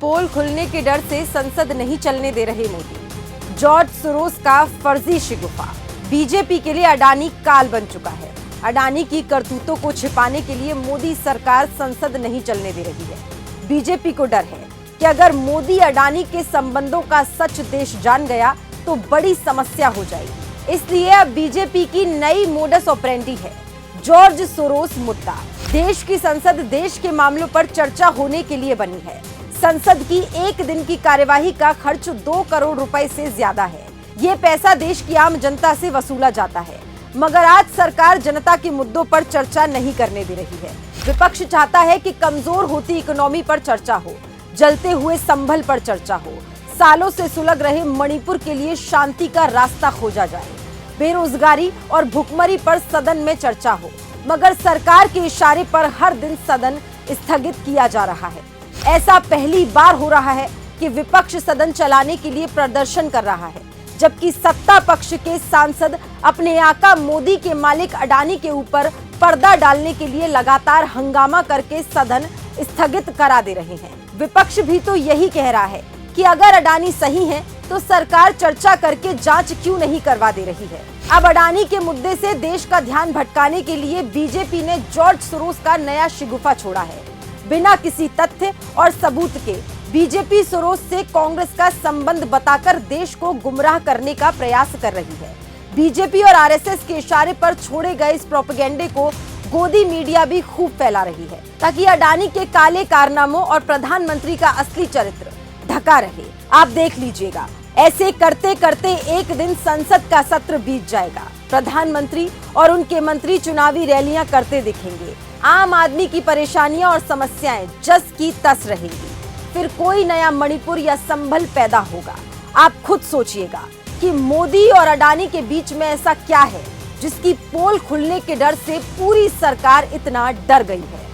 पोल खुलने के डर से संसद नहीं चलने दे रहे मोदी। जॉर्ज सोरोस का फर्जी शिगुफा। बीजेपी के लिए अडानी काल बन चुका है। अडानी की करतूतों को छिपाने के लिए मोदी सरकार संसद नहीं चलने दे रही है। बीजेपी को डर है कि अगर मोदी अडानी के संबंधों का सच देश जान गया तो बड़ी समस्या हो जाएगी। इसलिए अब बीजेपी की नई मोडस ऑपरेंडी है जॉर्ज सोरोस मुद्दा। देश की संसद देश के मामलों पर चर्चा होने के लिए बनी है। संसद की एक दिन की कार्यवाही का खर्च 2 करोड़ रुपए से ज्यादा है। ये पैसा देश की आम जनता से वसूला जाता है, मगर आज सरकार जनता के मुद्दों पर चर्चा नहीं करने दे रही है। विपक्ष चाहता है कि कमजोर होती इकोनॉमी पर चर्चा हो, जलते हुए संभल पर चर्चा हो, सालों से सुलग रहे मणिपुर के लिए शांति का रास्ता खोजा जाए, बेरोजगारी और भुखमरी पर सदन में चर्चा हो, मगर सरकार के इशारे पर हर दिन सदन स्थगित किया जा रहा है। ऐसा पहली बार हो रहा है कि विपक्ष सदन चलाने के लिए प्रदर्शन कर रहा है, जबकि सत्ता पक्ष के सांसद अपने आका मोदी के मालिक अडानी के ऊपर पर्दा डालने के लिए लगातार हंगामा करके सदन स्थगित करा दे रहे हैं। विपक्ष भी तो यही कह रहा है कि अगर अडानी सही है तो सरकार चर्चा करके जांच क्यों नहीं करवा दे रही है। अब अडानी के मुद्दे से देश का ध्यान भटकाने के लिए बीजेपी ने जॉर्ज सोरोस का नया शिगुफा छोड़ा है। बिना किसी तथ्य और सबूत के बीजेपी सोरोस से कांग्रेस का संबंध बताकर देश को गुमराह करने का प्रयास कर रही है। बीजेपी और आरएसएस के इशारे पर छोड़े गए इस प्रोपेगेंडे को गोदी मीडिया भी खूब फैला रही है, ताकि अडानी के काले कारनामों और प्रधानमंत्री का असली चरित्र ढका रहे। आप देख लीजिएगा, ऐसे करते करते एक दिन संसद का सत्र बीत जाएगा। प्रधानमंत्री और उनके मंत्री चुनावी रैलियां करते दिखेंगे। आम आदमी की परेशानियां और समस्याएं जस की तस रहेंगी। फिर कोई नया मणिपुर या संभल पैदा होगा। आप खुद सोचिएगा कि मोदी और अडानी के बीच में ऐसा क्या है जिसकी पोल खुलने के डर से पूरी सरकार इतना डर गई है।